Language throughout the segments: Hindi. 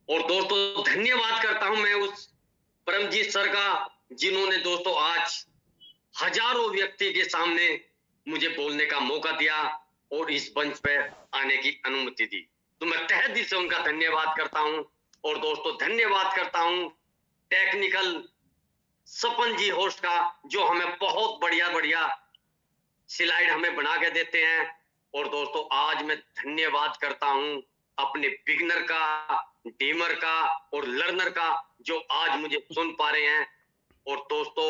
और दोस्तों धन्यवाद करता हूं मैं उस परमजीत सर का, जिन्होंने दोस्तों आज हजारों व्यक्ति के सामने मुझे बोलने का मौका दिया और इस मंच पे आने की अनुमति दी। तो मैं तहे दिल से उनका धन्यवाद करता हूं। और दोस्तों धन्यवाद करता हूं टेक्निकल सपन जी होस्ट का, जो हमें बहुत बढ़िया बढ़िया स्लाइड हमें बना के देते हैं। और दोस्तों आज मैं धन्यवाद करता हूं अपने बिगनर का, डीमर का और लर्नर का, जो आज मुझे सुन पा रहे हैं। और दोस्तों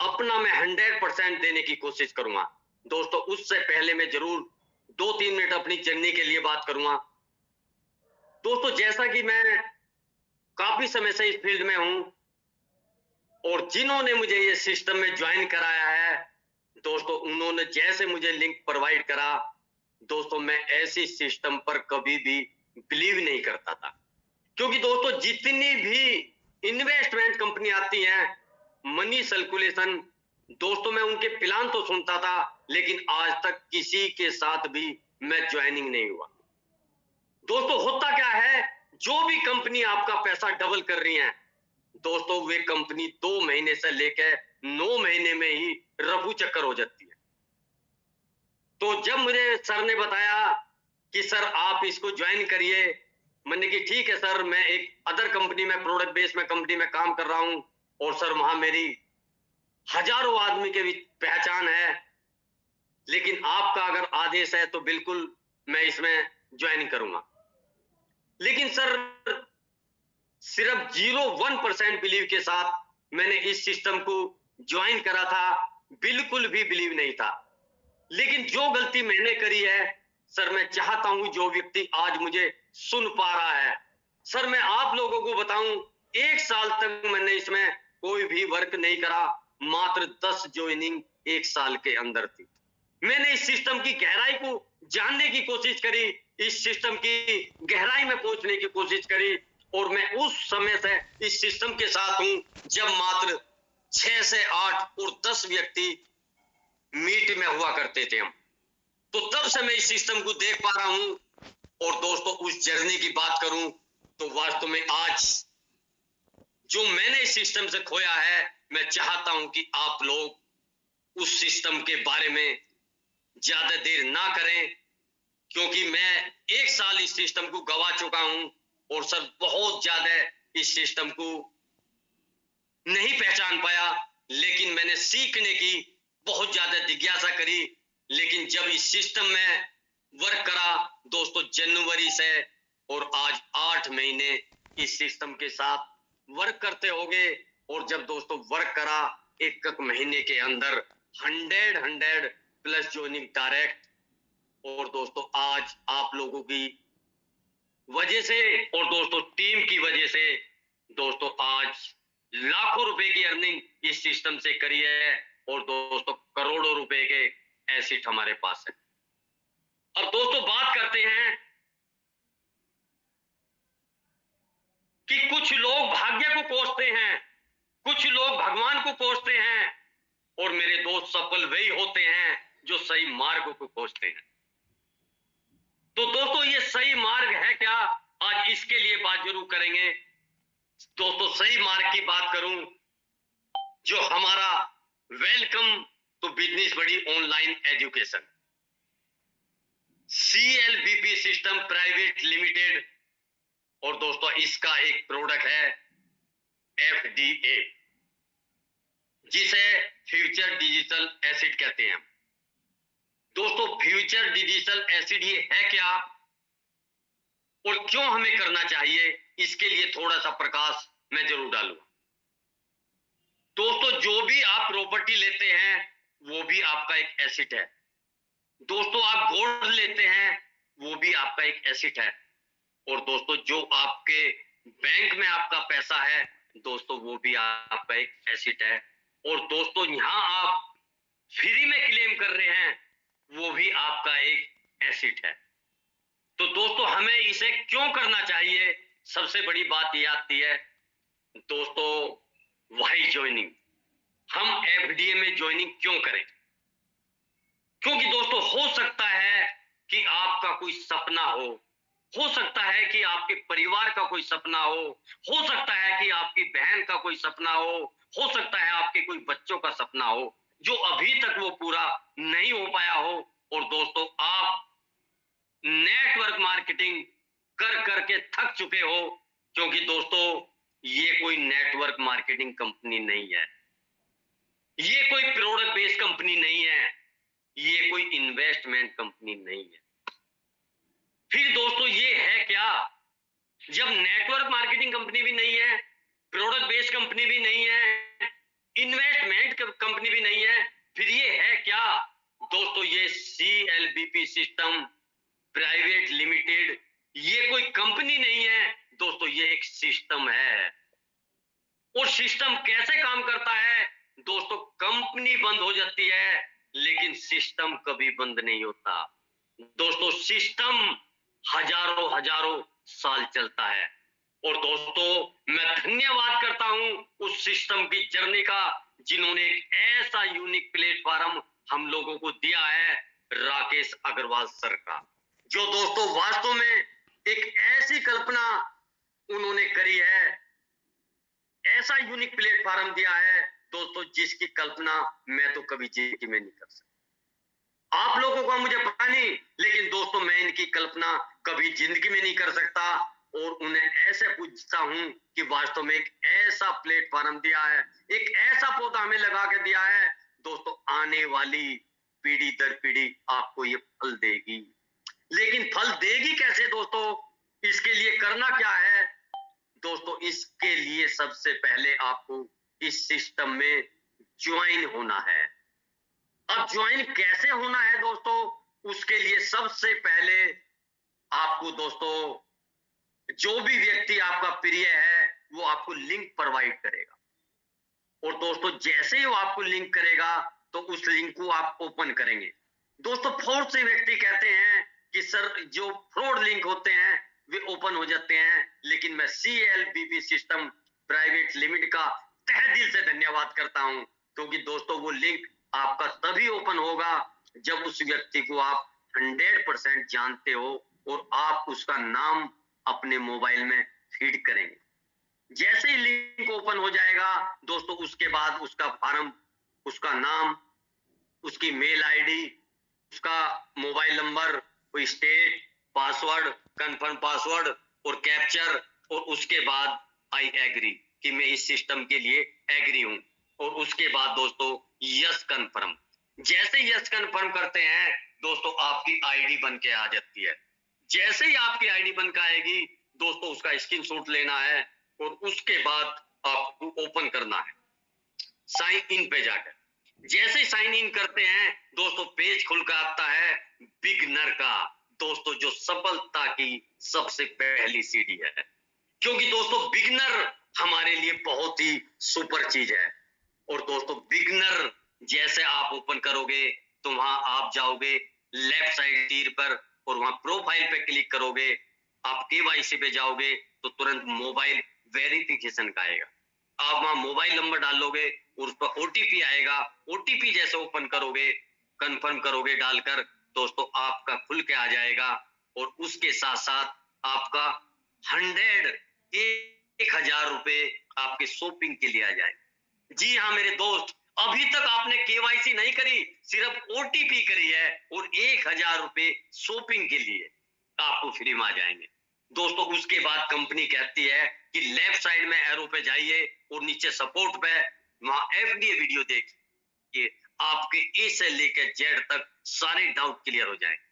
अपना मैं 100% देने की कोशिश करूंगा। दोस्तों उससे पहले मैं जरूर 2-3 मिनट अपनी जर्नी के लिए बात करूंगा। दोस्तों जैसा कि मैं काफी समय से इस फील्ड में हूं और जिन्होंने मुझे ये सिस्टम में ज्वाइन कराया है, दोस्तों उन्होंने जैसे मुझे लिंक प्रोवाइड करा, दोस्तों मैं ऐसी सिस्टम पर कभी भी बिलीव नहीं करता था। क्योंकि दोस्तों जितनी भी इन्वेस्टमेंट कंपनी आती हैं, मनी सर्कुलेशन, दोस्तों मैं उनके प्लान तो सुनता था, लेकिन आज तक किसी के साथ भी मैं ज्वाइनिंग नहीं हुआ। दोस्तों होता क्या है, जो भी कंपनी आपका पैसा डबल कर रही है, दोस्तों वे कंपनी 2 महीने से लेकर 9 महीने में ही रफू चक्कर हो जाती है। तो जब मुझे सर ने बताया कि सर आप इसको ज्वाइन करिए, मैंने कि ठीक है सर, मैं एक अदर कंपनी में, प्रोडक्ट बेस में कंपनी में काम कर रहा हूं और सर वहां मेरी हजारों आदमी के बीच पहचान है, लेकिन आपका अगर आदेश है तो बिल्कुल मैं इसमें ज्वाइन करूंगा। लेकिन सर सिर्फ 0.1% बिलीव के साथ मैंने इस सिस्टम को ज्वाइन करा था, बिल्कुल भी बिलीव नहीं था। लेकिन जो गलती मैंने करी है, सर मैं चाहता हूं जो व्यक्ति आज मुझे सुन पा रहा है, सर मैं आप लोगों को बताऊं, 1 साल तक मैंने इसमें कोई भी वर्क नहीं करा, मात्र 10 ज्वाइनिंग 1 साल के अंदर थी। मैंने इस सिस्टम की गहराई को जानने की कोशिश करी, इस सिस्टम की गहराई में पहुंचने की कोशिश करी, और मैं उस समय से इस सिस्टम के साथ हूं जब मात्र 6 से 8 और 10 व्यक्ति मीट में हुआ करते थे हम। तो तब से मैं इस सिस्टम को देख पा रहा हूं। और दोस्तों उस जर्नी की बात करूं तो वास्तव में आज जो मैंने इस सिस्टम से खोया है, मैं चाहता हूं कि आप लोग उस सिस्टम के बारे में ज्यादा देर ना करें, क्योंकि मैं 1 साल इस सिस्टम को गवा चुका हूं और सर बहुत ज्यादा इस सिस्टम को नहीं पहचान पाया। लेकिन मैंने सीखने की बहुत ज्यादा जिज्ञासा करी, लेकिन जब इस सिस्टम में वर्क करा दोस्तों जनवरी से, और आज 8 महीने इस सिस्टम के साथ वर्क करते होंगे, और जब दोस्तों वर्क करा 1 महीने के अंदर 100 प्लस ज्वाइनिंग डायरेक्ट। और दोस्तों आज आप लोगों की वजह से और दोस्तों टीम की वजह से दोस्तों आज लाखों रुपए की अर्निंग इस सिस्टम से करी है, और दोस्तों करोड़ों रुपए के एसेट हमारे पास है। अब दोस्तों बात करते हैं कि कुछ लोग भाग्य को कोसते हैं, कुछ लोग भगवान को कोसते हैं, और मेरे दोस्त सफल वही होते हैं जो सही मार्ग को खोजते हैं। तो दोस्तों ये सही मार्ग है क्या, आज इसके लिए बात जरूर करेंगे। दोस्तों सही मार्ग की बात करूं, जो हमारा वेलकम टू बिजनेस बड़ी online education, CLBP system private limited, और दोस्तों इसका एक प्रोडक्ट है FDA, जिसे फ्यूचर डिजिटल एसिड कहते हैं। दोस्तों फ्यूचर डिजिटल एसिड ये है क्या और क्यों हमें करना चाहिए, इसके लिए थोड़ा सा प्रकाश मैं जरूर डालूंगा। दोस्तों जो भी आप प्रॉपर्टी लेते हैं वो भी आपका एक एसेट है। दोस्तों आप गोल्ड लेते हैं वो भी आपका एक एसेट है। और दोस्तों जो आपके बैंक में आपका पैसा है दोस्तों वो भी आपका एक एसेट है। और दोस्तों यहां आप फ्री में क्लेम कर रहे हैं वो भी आपका एक एसेट है। तो दोस्तों हमें इसे क्यों करना चाहिए, सबसे बड़ी बात ये आती है दोस्तों वाई ज्वाइनिंग। हम एफडीए में ज्वाइनिंग क्यों करें? क्योंकि दोस्तों हो सकता है कि आपका कोई सपना हो हो सकता है कि आपके परिवार का कोई सपना हो सकता है कि आपकी बहन का कोई सपना हो सकता है आपके कोई बच्चों का सपना हो, जो अभी तक वो पूरा नहीं हो पाया हो। और दोस्तों, आप नेटवर्क मार्केटिंग कर करके थक चुके हो, क्योंकि दोस्तों ये कोई नेटवर्क मार्केटिंग कंपनी नहीं है, ये कोई प्रोडक्ट बेस्ड कंपनी नहीं है, ये कोई इन्वेस्टमेंट कंपनी नहीं है। फिर दोस्तों ये है क्या? जब नेटवर्क मार्केटिंग कंपनी भी नहीं है, प्रोडक्ट बेस्ड कंपनी भी नहीं है, इन्वेस्टमेंट कंपनी भी नहीं है, फिर ये है क्या? दोस्तों ये CLBP सिस्टम प्राइवेट लिमिटेड ये कोई कंपनी नहीं है दोस्तों, ये एक सिस्टम है। और सिस्टम कैसे काम करता है दोस्तों? कंपनी बंद हो जाती है लेकिन सिस्टम कभी बंद नहीं होता दोस्तों। सिस्टम हजारों हजारों साल चलता है। और दोस्तों मैं धन्यवाद करता हूं उस सिस्टम की जर्नी का, जिन्होंने एक ऐसा यूनिक प्लेटफॉर्म हम लोगों को दिया है, राकेश अग्रवाल सर का, जो दोस्तों वास्तव में एक ऐसी कल्पना उन्होंने करी है, ऐसा यूनिक प्लेटफॉर्म दिया है दोस्तों, जिसकी कल्पना मैं तो कभी जिंदगी में नहीं कर सकता। आप लोगों का मुझे पता नहीं, लेकिन दोस्तों मैं इनकी कल्पना कभी जिंदगी में नहीं कर सकता। और उन्हें ऐसे पूछता हूं कि वास्तव में एक ऐसा प्लेटफॉर्म दिया है, एक ऐसा पौधा हमें लगा के दिया है दोस्तों, आने वाली पीढ़ी दर पीढ़ी आपको ये फल देगी। लेकिन फल देगी कैसे दोस्तों? इसके लिए करना क्या है दोस्तों? इसके लिए सबसे पहले आपको इस सिस्टम में ज्वाइन होना है। अब ज्वाइन कैसे होना है दोस्तों? उसके लिए सबसे पहले आपको दोस्तों, जो भी व्यक्ति आपका प्रिय है वो आपको लिंक प्रोवाइड करेगा। और दोस्तों जैसे ही वो आपको लिंक करेगा तो उस लिंक को आप ओपन करेंगे। दोस्तों बहुत से व्यक्ति कहते हैं कि सर जो फ्रॉड लिंक होते हैं वे ओपन हो जाते हैं, लेकिन मैं CLBP सिस्टम प्राइवेट लिमिटेड का तहे दिल से धन्यवाद करता हूं, क्योंकि दोस्तों वो लिंक आपका तभी ओपन होगा जब उस व्यक्ति को आप 100% जानते हो और आप उसका नाम अपने मोबाइल में फीड करेंगे। जैसे ही लिंक ओपन हो जाएगा दोस्तों, उसके बाद उसका फॉर्म, उसका नाम, उसकी मेल आईडी, उसका मोबाइल नंबर, कोई स्टेट, पासवर्ड, कंफर्म पासवर्ड और कैप्चर, और उसके बाद आई एग्री कि मैं इस सिस्टम के लिए एग्री हूं। और उसके बाद दोस्तों यस कंफर्म, जैसे यस कंफर्म करते हैं दोस्तों आपकी आईडी बन के आ जाती है। जैसे ही आपकी आईडी बन के आएगी दोस्तों, उसका स्क्रीनशॉट लेना है और उसके बाद आपको ओपन करना है साइन इन पे जाकर। जैसे ही साइन इन करते हैं दोस्तों, पेज खुल कर आता है बिगनर का दोस्तों, जो सफलता की सबसे पहली सीढ़ी है। क्योंकि दोस्तों बिगनर हमारे लिए बहुत ही सुपर चीज है। और दोस्तों बिगनर जैसे आप ओपन करोगे तो वहां आप जाओगे लेफ्ट साइड तीर पर और वहां प्रोफाइल पे क्लिक करोगे, आप KYC पे जाओगे तो तुरंत मोबाइल वेरिफिकेशन का आएगा। आप वहां मोबाइल नंबर डालोगे और उस पर OTP आएगा। OTP जैसे ओपन करोगे, कंफर्म करोगे डालकर दोस्तों, आपका खुल के आ जाएगा। और उसके साथ साथ आपका 1,000 रुपए आपके शॉपिंग के लिए आ जाए। जी हाँ मेरे दोस्त, अभी तक आपने KYC नहीं करी, सिर्फ OTP करी है और 1,000 रुपए शॉपिंग के लिए आपको फ्री में आ जाएंगे दोस्तों। उसके बाद कंपनी कहती है कि लेफ्ट साइड में एरो पे जाइए और नीचे सपोर्ट पे वहां FDA वीडियो देखिए, आपके A से लेकर Z तक सारे डाउट क्लियर हो जाएंगे।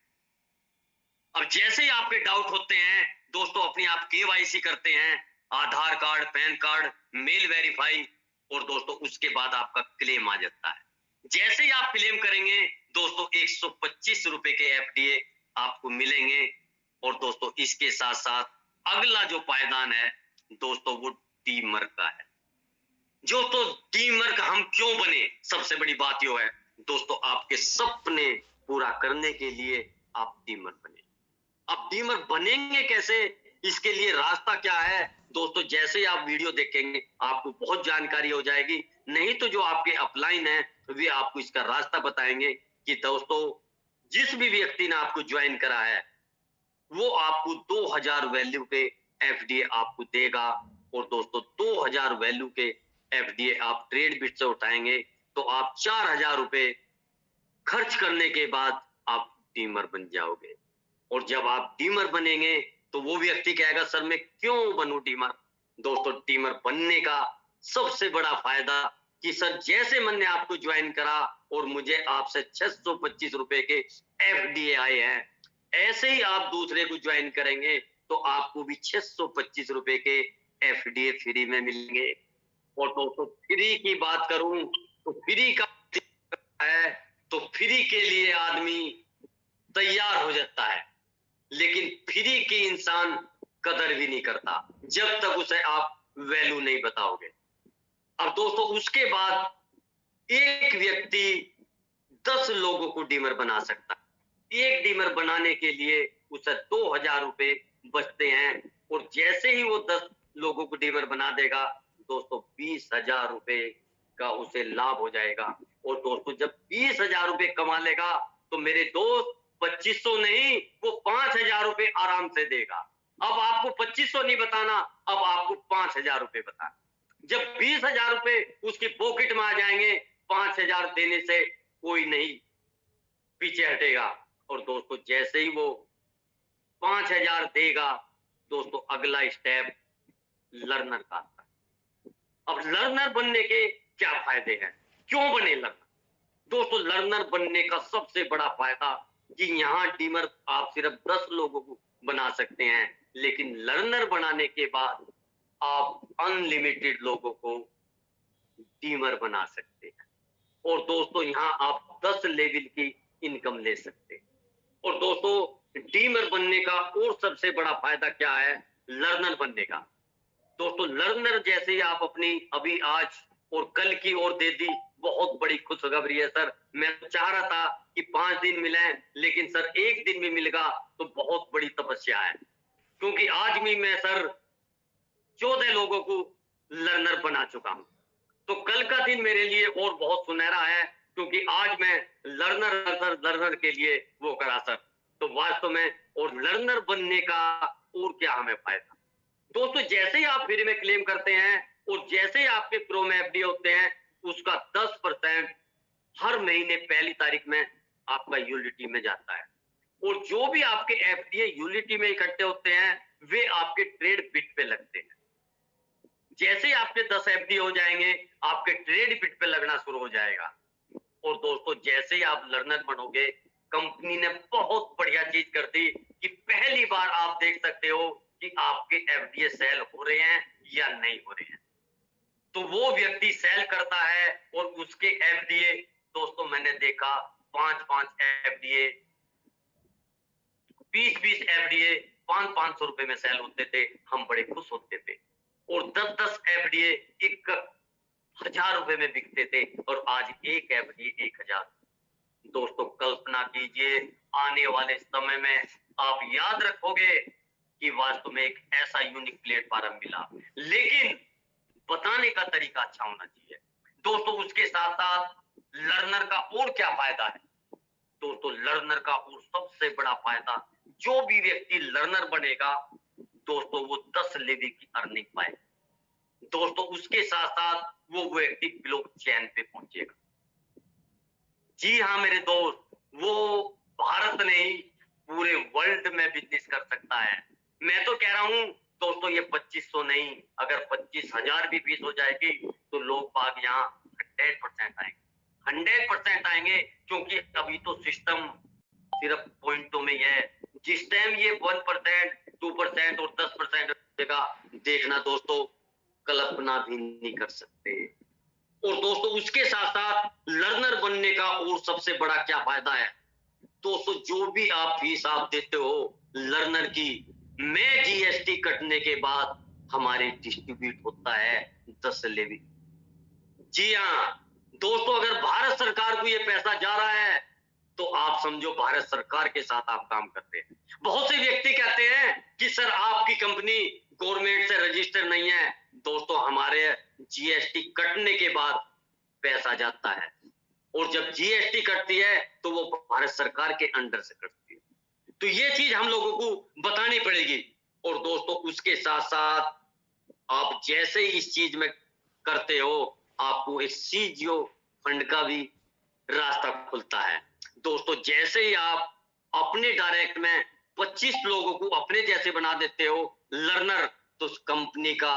अब जैसे ही आपके डाउट होते हैं दोस्तों, अपनी आप KYC करते हैं, Aadhaar card, PAN card, mail verify, और दोस्तों उसके बाद आपका क्लेम आ जाता है। जैसे ही आप क्लेम करेंगे दोस्तों, 125 रुपए के FDA आपको मिलेंगे। और दोस्तों इसके साथ साथ अगला जो पायदान है दोस्तों, वो डीमर का है। जो तो डीमर का हम क्यों बने, सबसे बड़ी बात यह है दोस्तों, आपके सपने पूरा करने के लिए आप डीमर बने। अब डीमर बनेंगे कैसे, इसके लिए रास्ता क्या है दोस्तों? जैसे ही आप वीडियो देखेंगे आपको बहुत जानकारी हो जाएगी, नहीं तो जो आपके अपलाइन है वे आपको इसका रास्ता बताएंगे कि दोस्तों जिस भी व्यक्ति ने आपको ज्वाइन करा है वो आपको 2000 वैल्यू के एफडीए आपको देगा। और दोस्तों 2000 वैल्यू के एफडीए आप ट्रेड बिट से उठाएंगे तो आप 4000 रुपए खर्च करने के बाद आप डीमर बन जाओगे। और जब आप डीमर बनेंगे तो वो व्यक्ति कहेगा सर मैं क्यों बनूं डीमर। दोस्तों डीमर बनने का सबसे बड़ा फायदा कि सर जैसे मैंने आपको ज्वाइन करा और मुझे आपसे 625 रुपए के एफडीए आए हैं, ऐसे ही आप दूसरे को ज्वाइन करेंगे तो आपको भी 625 रुपए के एफडीए फ्री में मिलेंगे। और दोस्तों फ्री की बात करूं तो फ्री का है तो फ्री के लिए आदमी तैयार हो जाता है, लेकिन फ्री की इंसान कदर भी नहीं करता जब तक उसे आप वैल्यू नहीं बताओगे। अब दोस्तों उसके बाद एक व्यक्ति 10 लोगों को डीमर बना सकता है। एक डीमर बनाने के लिए उसे 2000 रुपए बचते हैं। और जैसे ही वो 10 लोगों को डीमर बना देगा दोस्तों 20,000 रुपए का उसे लाभ हो जाएगा। और दोस्तों जब 20,000 रुपए कमा लेगा तो मेरे दोस्त 2500 नहीं वो 5,000 रुपए आराम से देगा। अब आपको 2500 नहीं बताना, अब आपको 5,000 रुपए बताना। जब 20,000 रुपए उसकी पॉकेट में आ जाएंगे 5,000 देने से कोई नहीं पीछे हटेगा। और दोस्तों जैसे ही वो 5,000 देगा दोस्तों अगला स्टेप लर्नर का आता है। अब लर्नर बनने के क्या फायदे हैं, क्यों बने लर्नर। दोस्तों लर्नर बनने का सबसे बड़ा फायदा कि यहाँ डीमर आप सिर्फ 10 लोगों को बना सकते हैं, लेकिन लर्नर बनाने के बाद आप अनलिमिटेड लोगों को डीमर बना सकते हैं। और दोस्तों यहाँ आप 10 लेवल की इनकम ले सकते हैं। और दोस्तों डीमर बनने का और सबसे बड़ा फायदा क्या है लर्नर बनने का। दोस्तों लर्नर जैसे ही आप अपनी अभी आज और कल की ओर दे दी, बहुत बड़ी खुशखबरी है सर। मैं चाह रहा था कि 5 दिन मिले, लेकिन सर 1 दिन भी मिलेगा तो बहुत बड़ी तपस्या है, क्योंकि आज भी मैं सर 14 लोगों को लर्नर बना चुका हूं। तो कल का दिन मेरे लिए और बहुत सुनहरा है, क्योंकि आज मैं लर्नर के लिए वो करा सर। तो वास्तव में और लर्नर बनने का और क्या हमें फायदा। दोस्तों जैसे ही आप फ्री में क्लेम करते हैं और जैसे ही आपके प्रो में एफडी होते हैं उसका 10% हर महीने पहली तारीख में आपका यूलिटी में जाता है। और जो भी आपके एफडीए यूलिटी में इकट्ठे होते हैं वे आपके ट्रेड बिट पे लगते हैं। जैसे ही आपके 10 एफडी हो जाएंगे आपके ट्रेड बिट पे लगना शुरू हो जाएगा। और दोस्तों जैसे ही आप लर्नर बनोगे कंपनी ने बहुत बढ़िया चीज कर दी कि पहली बार आप देख सकते हो कि आपके एफडीए सेल हो रहे हैं या नहीं हो रहे हैं। तो वो व्यक्ति सेल करता है और उसके एफडीए दोस्तों मैंने देखा 5-5 एफडीए 20-20 एफडीए 500-500 रुपए में सेल होते थे। हम बड़े खुश होते थे। और 10-10 एफडीए 1,000 रुपए में बिकते थे और आज एक एफडीए 1,000। दोस्तों कल्पना कीजिए आने वाले समय में आप याद रखोगे कि वास्तव में एक ऐसा यूनिक प्लेटफॉर्म मिला, लेकिन बताने का तरीका अच्छा होना चाहिए। दोस्तों उसके साथ साथ लर्नर का और क्या फायदा है। दोस्तों लर्नर का और सबसे बड़ा फायदा जो भी व्यक्ति लर्नर बनेगा दोस्तों वो 10 लेवल की अर्निंग पाएगा। दोस्तों उसके साथ साथ वो व्यक्ति ब्लॉकचेन पे पहुंचेगा। जी हाँ मेरे दोस्त, वो भारत नहीं पूरे वर्ल्ड में बिजनेस कर सकता है। मैं तो कह रहा हूं दोस्तों ये 2500 नहीं, अगर 25,000 भी फीस हो जाएगी तो लोग बाग यहाँ 100% आएंगे, 100% आएंगे। क्योंकि अभी तो सिस्टम सिर्फ पॉइंटों में ही है। जिस टाइम ये 1%, 2% और 10% देगा, देखना दोस्तों कल्पना भी नहीं कर सकते। और दोस्तों उसके साथ साथ लर्नर बनने का और सबसे बड़ा क्या फायदा है दोस्तों, जो भी आप फीस आप देते हो लर्नर की, में जीएसटी कटने के बाद हमारे डिस्ट्रीब्यूट होता है 10 लेवी। जी हाँ दोस्तों, अगर भारत सरकार को ये पैसा जा रहा है तो आप समझो भारत सरकार के साथ आप काम करते हैं। बहुत से व्यक्ति कहते हैं कि सर आपकी कंपनी गवर्नमेंट से रजिस्टर नहीं है। दोस्तों हमारे जीएसटी कटने के बाद पैसा जाता है, और जब जीएसटी कटती है तो वो भारत सरकार के अंडर से कटती है। तो ये चीज हम लोगों को बतानी पड़ेगी। और दोस्तों उसके साथ साथ आप जैसे ही इस चीज में करते हो, आपको एक सीजीओ फंड का भी रास्ता खुलता है। दोस्तों जैसे ही आप अपने डायरेक्ट में 25 लोगों को अपने जैसे बना देते हो लर्नर, तो उस कंपनी का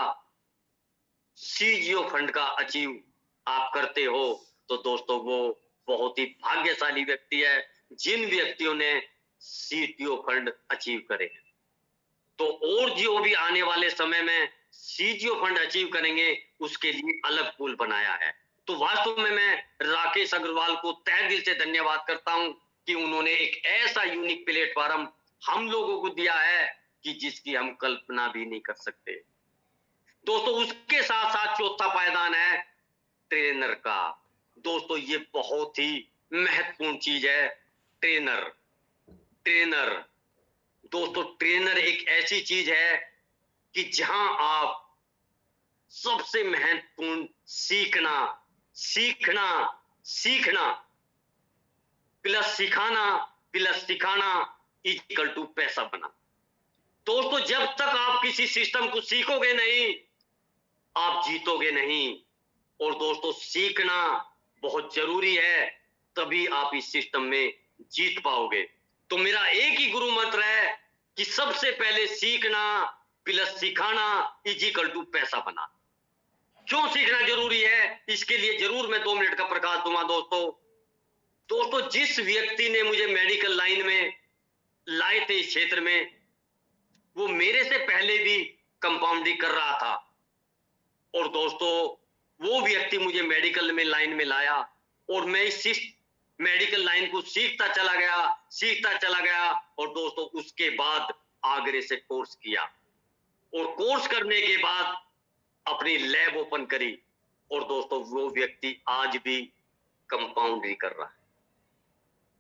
सीजीओ फंड का अचीव आप करते हो, तो दोस्तों वो बहुत ही भाग्यशाली व्यक्ति है जिन व्यक्तियों ने सीटीओ फंड अचीव करे। तो और जो भी आने वाले समय में सीजीओ फंड अचीव करेंगे उसके लिए अलग पूल बनाया है। तो वास्तव में मैं राकेश अग्रवाल को तहे दिल से धन्यवाद करता हूं कि उन्होंने एक ऐसा यूनिक प्लेटफॉर्म हम लोगों को दिया है कि जिसकी हम कल्पना भी नहीं कर सकते। दोस्तों उसके साथ साथ चौथा पायदान है ट्रेनर का। दोस्तों ये बहुत ही महत्वपूर्ण चीज है, ट्रेनर। ट्रेनर दोस्तों, ट्रेनर एक ऐसी चीज है कि जहां आप सबसे महत्वपूर्ण सीखना सीखना सीखना प्लस सिखाना प्लस सिखाना इज इक्वल टू पैसा बना। दोस्तों जब तक आप किसी सिस्टम को सीखोगे नहीं, आप जीतोगे नहीं। और दोस्तों सीखना बहुत जरूरी है, तभी आप इस सिस्टम में जीत पाओगे। तो मेरा एक ही गुरु मंत्र है कि सबसे पहले सीखना प्लस सिखाना इज इक्वल टू पैसा बना। क्यों सीखना जरूरी है, इसके लिए जरूर मैं 2 मिनट का प्रकाश दूंगा। दोस्तों जिस व्यक्ति ने मुझे मेडिकल लाइन में लाए थे इस क्षेत्र में, वो मेरे से पहले भी कंपाउंडिंग कर रहा था। और दोस्तों वो व्यक्ति मुझे मेडिकल में लाइन में लाया और मैं इस मेडिकल लाइन को सीखता चला गया। और दोस्तों उसके बाद आगरे से कोर्स किया और कोर्स करने के बाद अपनी लैब ओपन करी। और दोस्तों वो व्यक्ति आज भी कंपाउंडरी कर रहा है।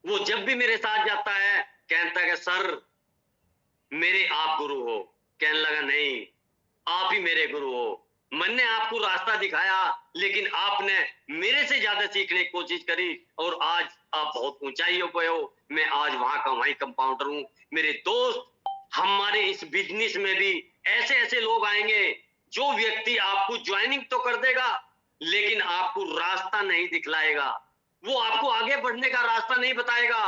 वो जब भी मेरे साथ जाता है कहता है कि सर मेरे आप गुरु हो। कहने लगा नहीं, आप ही मेरे गुरु हो। मैंने आपको रास्ता दिखाया लेकिन आपने मेरे से ज्यादा सीखने की कोशिश करी और आज आप बहुत ऊंचाइयों पे हो। मैं आज वहां का वहीं कंपाउंडर हूं। मेरे दोस्त, हमारे इस बिजनेस में भी ऐसे ऐसे लोग आएंगे जो व्यक्ति आपको ज्वाइनिंग तो कर देगा लेकिन आपको रास्ता नहीं दिखलाएगा। वो आपको आगे बढ़ने का रास्ता नहीं बताएगा,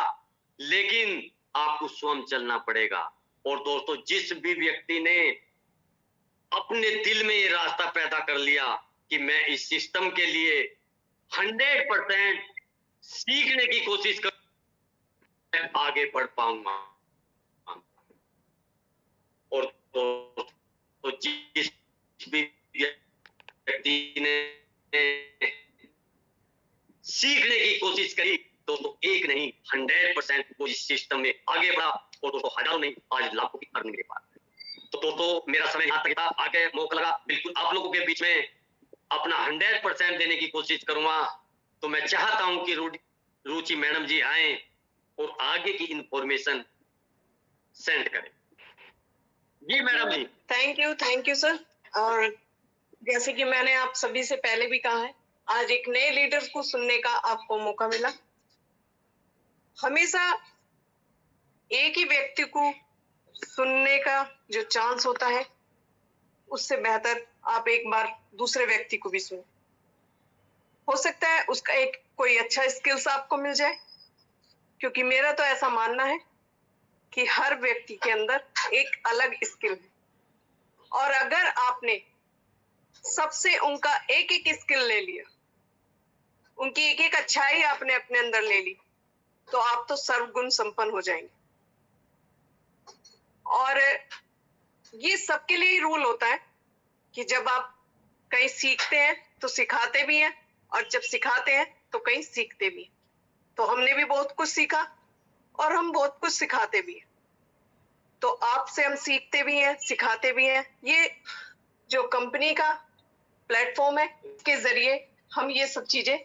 लेकिन आपको स्वयं चलना पड़ेगा। और दोस्तों जिस भी व्यक्ति ने अपने दिल में ये रास्ता पैदा कर लिया कि मैं इस सिस्टम के लिए 100% सीखने की कोशिश कर, मैं आगे बढ़ पाऊंगा। और तो जिस भी व्यक्ति ने सीखने की कोशिश करी, दोस्तों एक नहीं 100% वो इस सिस्टम में आगे बढ़ा। और दोस्तों हजारों नहीं, आज लाखों की अर्निंग के पास। तो दोस्तों मेरा समय यहाँ तक था, आगे मौका लगा बिल्कुल आप लोगों के बीच में अपना 100% देने की कोशिश करूंगा। तो मैं चाहता हूं कि रुचि मैडम जी आए और आगे की इंफॉर्मेशन सेंड करें। जी मैडम जी। Thank you sir. और जैसे कि मैंने आप सभी से पहले भी कहा है, आज एक नए लीडर को सुनने का आपको मौका मिला। हमेशा एक ही व्यक्ति को सुनने का जो चांस होता है, उससे बेहतर आप एक बार दूसरे व्यक्ति को भी सुने। हो सकता है उसका एक कोई अच्छा स्किल्स आपको मिल जाए, क्योंकि मेरा तो ऐसा मानना है कि हर व्यक्ति के अंदर एक अलग स्किल है। और अगर आपने सबसे उनका एक एक स्किल ले लिया, उनकी एक एक अच्छाई आपने अपने अंदर ले ली, तो आप तो सर्वगुण संपन्न हो जाएंगे। और ये सबके लिए ही रूल होता है कि जब आप कहीं सीखते हैं तो सिखाते भी हैं, और जब सिखाते हैं तो कहीं सीखते भी हैं। तो हमने भी बहुत कुछ सीखा और हम बहुत कुछ सिखाते भी हैं। तो आपसे हम सीखते भी हैं, सिखाते भी हैं। ये जो कंपनी का प्लेटफॉर्म है, इसके जरिए हम ये सब चीजें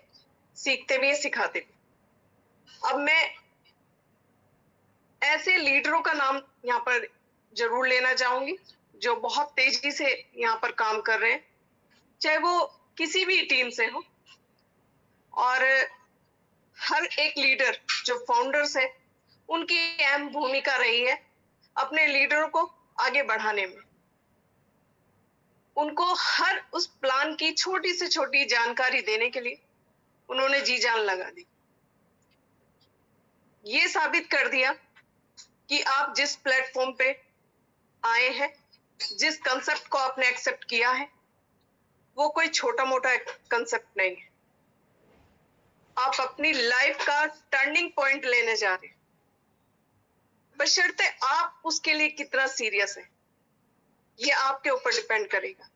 सीखते भी हैं, सिखाते भी। अब मैं ऐसे लीडरों का नाम यहाँ पर जरूर लेना चाहूंगी जो बहुत तेजी से यहाँ पर काम कर रहे हैं, चाहे वो किसी भी टीम से हो। और हर एक लीडर जो फाउंडर्स है, उनकी अहम भूमिका रही है अपने लीडरों को आगे बढ़ाने में। उनको हर उस प्लान की छोटी से छोटी जानकारी देने के लिए उन्होंने जी जान लगा दी। ये साबित कर दिया कि आप जिस प्लेटफॉर्म पे आए हैं, जिस कंसेप्ट को आपने एक्सेप्ट किया है, वो कोई छोटा मोटा कंसेप्ट नहीं है। आप अपनी लाइफ का टर्निंग पॉइंट लेने जा रहे हैं, बशर्ते आप उसके लिए कितना सीरियस है, ये आपके ऊपर डिपेंड करेगा।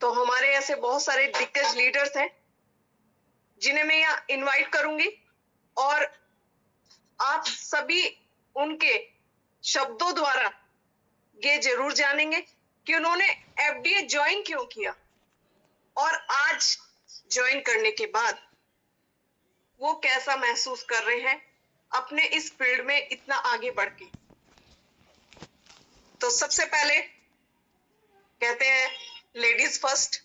तो हमारे ऐसे बहुत सारे दिग्गज लीडर्स हैं जिन्हें मैं यहाँ इनवाइट करूंगी, और आप सभी उनके शब्दों द्वारा ये जरूर जानेंगे कि उन्होंने एफडीए ज्वाइन क्यों किया, और आज ज्वाइन करने के बाद वो कैसा महसूस कर रहे हैं अपने इस फील्ड में इतना आगे बढ़ के। तो सबसे पहले कहते हैं लेडीज फर्स्ट,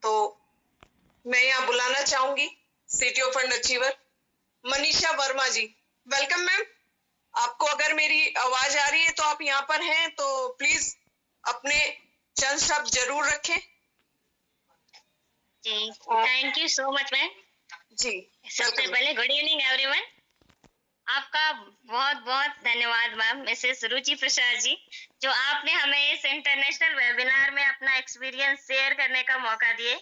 तो मैं यहाँ बुलाना चाहूंगी city of fund achiever Manisha Verma ji. Welcome ma'am. आपको अगर मेरी आवाज आ रही है तो आप यहाँ पर हैं तो प्लीज अपने चंद शब्द जरूर रखें। जी, thank you so much ma'am. जी सबसे पहले गुड इवनिंग एवरीवन। आपका बहुत बहुत धन्यवाद मैम मिसेस रुचि प्रसाद जी, जो आपने हमें इस इंटरनेशनल वेबिनार में अपना एक्सपीरियंस शेयर करने का मौका दिए।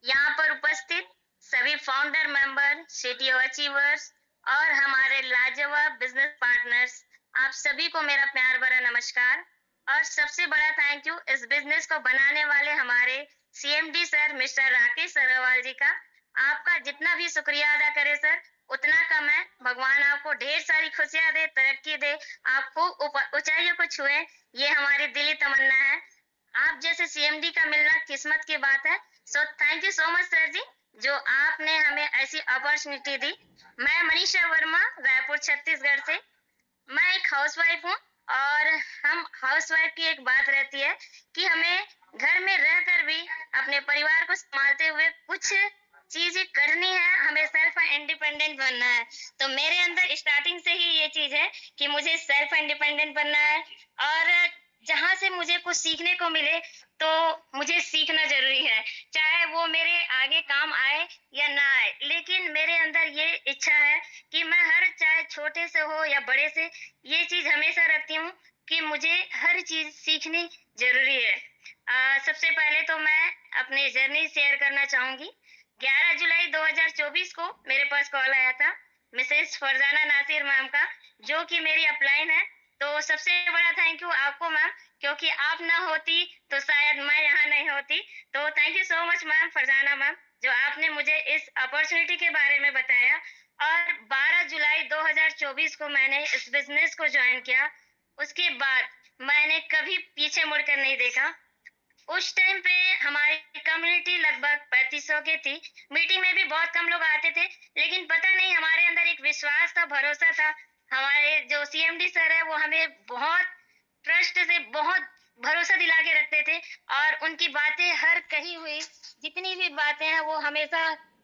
यहाँ पर उपस्थित सभी founder member, city of achievers और हमारे लाजवाब बिजनेस पार्टनर्स, आप सभी को मेरा प्यार भरा नमस्कार। और सबसे बड़ा थैंक यू इस बिजनेस को बनाने वाले हमारे CMD sir mister Rakesh Agarwal ji का। आपका जितना भी शुक्रिया अदा करे सर उतना कम है। भगवान आपको ढेर सारी खुशियां दे, तरक्की दे, आपको ऊंचाइयों को छुए, ये हमारी दिली तमन्ना है। आप जैसे सीएमडी का मिलना किस्मत की बात है। So thank you so much sir जी, जो आपने हमें ऐसी अपॉर्चुनिटी दी। मैं मनीषा वर्मा, रायपुर छत्तीसगढ़ से। मैं एक हाउसवाइफ हूँ, और हम हाउसवाइफ की एक बात रहती है कि हमें घर में रहकर भी अपने परिवार को संभालते हुए कुछ चीजें करनी है, हमें सेल्फ इंडिपेंडेंट बनना है। तो मेरे अंदर स्टार्टिंग से ही ये चीज है कि मुझे सेल्फ इंडिपेंडेंट बनना है, और जहां से मुझे कुछ सीखने को मिले तो मुझे सीखना जरूरी है, चाहे वो मेरे आगे काम आए या ना आए। लेकिन मेरे अंदर ये इच्छा है कि मैं हर, चाहे छोटे से हो या बड़े से, ये चीज हमेशा रखती हूँ कि मुझे हर चीज सीखनी जरूरी है। सबसे पहले तो मैं अपनी जर्नी शेयर करना चाहूंगी। 11 जुलाई 2024 को मेरे पास कॉल आया था मिसेस फरजाना नासिर मैम का, जो कि मेरी अपलाइन है। तो सबसे बड़ा थैंक यू आपको मैम, क्योंकि आप ना होती तो शायद मैं यहाँ नहीं होती। तो thank you so much ma'am Farzana ma'am, जो आपने मुझे इस अपॉर्चुनिटी के बारे में बताया। और 12 जुलाई 2024 को मैंने इस बिजनेस को ज्वाइन किया। उसके बाद मैंने कभी पीछे मुड़कर नहीं देखा। उस टाइम पे हमारी कम्युनिटी लगभग 3500 की थी। मीटिंग में भी बहुत कम लोग आते थे, लेकिन पता नहीं हमारे अंदर एक विश्वास था, भरोसा था। हमारे जो सीएमडी सर है वो हमें बहुत ट्रस्ट से बहुत भरोसा दिला के रखते थे, और उनकी बातें हर कही हुई जितनी भी बातें हैं वो हमेशा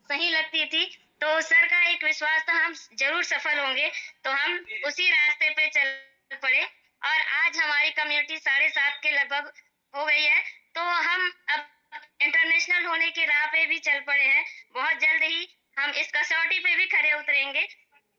सही लगती थी। तो सर का एक विश्वास था हम जरूर सफल होंगे, तो हम उसी रास्ते पे चल पड़े। और आज हमारी कम्युनिटी 7.5 के लगभग हो गई है। तो हम अब इंटरनेशनल होने की राह पे भी चल पड़े हैं। बहुत जल्द ही हम इस कसौटी पे भी खरे उतरेंगे।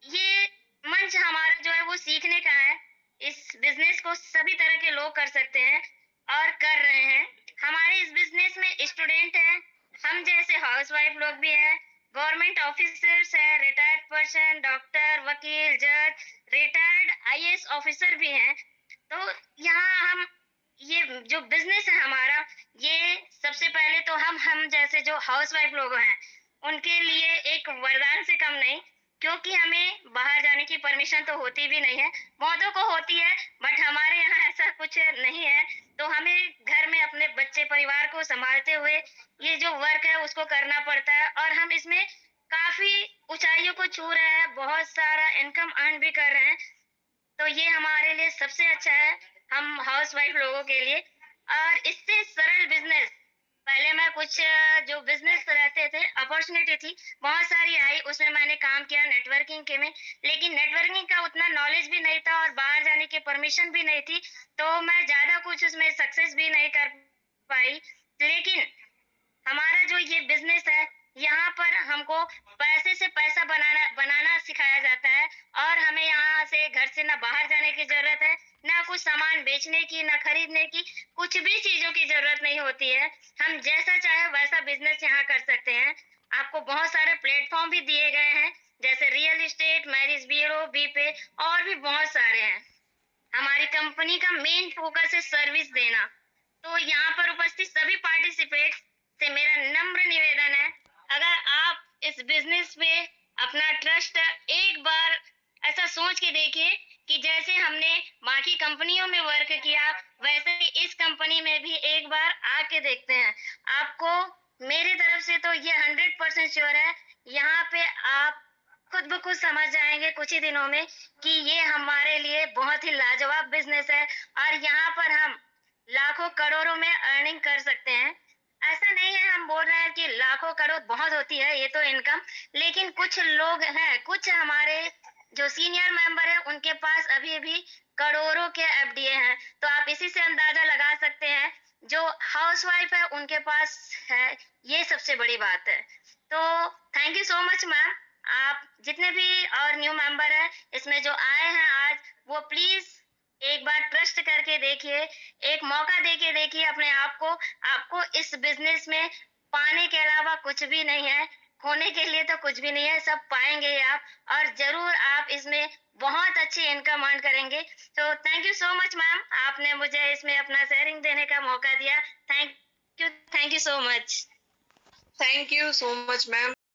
ये मंच हमारा जो है वो सीखने का है। इस बिजनेस को सभी तरह के लोग कर सकते हैं और कर रहे हैं। हमारे इस बिजनेस में स्टूडेंट हैं, हम जैसे हाउसवाइफ लोग भी हैं, गवर्नमेंट ऑफिसर्स हैं, रिटायर्ड पर्सन, डॉक्टर, वकील, जज, रिटायर्ड आईएएस ऑफिसर भी हैं। तो यहाँ हम, ये जो बिजनेस है हमारा, ये सबसे पहले तो हम जैसे जो हाउसवाइफ लोग हैं उनके लिए एक वरदान से कम नहीं, क्योंकि हमें बाहर जाने की परमिशन तो होती भी नहीं है। मर्दों को होती है, बट हमारे यहाँ ऐसा कुछ नहीं है। तो हमें घर में अपने बच्चे परिवार को संभालते हुए ये जो वर्क है उसको करना पड़ता है, और हम इसमें काफी ऊंचाइयों को छू रहे हैं, बहुत सारा इनकम अर्न भी कर रहे हैं। तो ये हमारे लिए सबसे अच्छा है, हम हाउसवाइफ लोगों के लिए। और इससे सरल बिजनेस पहले मैं कुछ जो बिजनेस रहते थे, अपॉर्चुनिटी थी, बहुत सारी आई, उसमें मैंने काम किया नेटवर्किंग के में, लेकिन नेटवर्किंग का उतना नॉलेज भी नहीं था और बाहर जाने की परमिशन भी नहीं थी, तो मैं ज़्यादा कुछ उसमें सक्सेस भी नहीं कर पाई। लेकिन हमारा जो ये बिजनेस है, यहाँ पर हमको पैसे से पैसा बनाना सिखाया जाता है और हमें यहाँ से घर से ना बाहर जाने की जरूरत है, ना कुछ सामान बेचने की, ना खरीदने की, कुछ भी चीजों की जरूरत नहीं होती है। हम जैसा चाहे वैसा बिजनेस यहाँ कर सकते हैं। आपको बहुत सारे प्लेटफॉर्म भी दिए गए हैं, जैसे रियल एस्टेट, मैरिज ब्यूरो, बीपे और भी बहुत सारे हैं। हमारी कंपनी का मेन फोकस है सर्विस देना। तो यहाँ पर उपस्थित सभी पार्टिसिपेट से मेरा नम्र निवेदन है, अगर आप इस बिजनेस पे अपना ट्रस्ट एक बार ऐसा सोच के देखिए कि जैसे हमने बाकी कंपनियों में वर्क किया, वैसे ही इस कंपनी में भी एक बार आके देखते हैं। आपको मेरी तरफ से तो ये 100% श्योर है, यहाँ पे आप खुद ब खुद समझ जाएंगे कुछ ही दिनों में कि ये हमारे लिए बहुत ही लाजवाब बिजनेस है और यहाँ पर हम लाखों करोड़ों में अर्निंग कर सकते हैं। ऐसा नहीं है हम बोल रहे हैं कि लाखों करोड़ बहुत होती है ये तो इनकम, लेकिन कुछ लोग हैं, कुछ हमारे जो सीनियर मेंबर है, उनके पास अभी भी करोड़ों के एफडीए हैं। तो आप इसी से अंदाजा लगा सकते हैं जो हाउसवाइफ है उनके पास है, ये सबसे बड़ी बात है। तो thank you so much ma'am. आप जितने भी और न्यू मेंबर हैं इसमें जो आए हैं आज, वो प्लीज एक बार ट्रस्ट करके देखिए, एक मौका देके देखिए अपने आप को। आपको इस बिजनेस में पाने के अलावा कुछ भी नहीं है, खोने के लिए तो कुछ भी नहीं है, सब पाएंगे आप और जरूर आप इसमें बहुत अच्छी इनकम अर्न करेंगे। तो thank you so much ma'am, आपने मुझे इसमें अपना शेयरिंग देने का मौका दिया। Thank you so much. Thank you so much ma'am.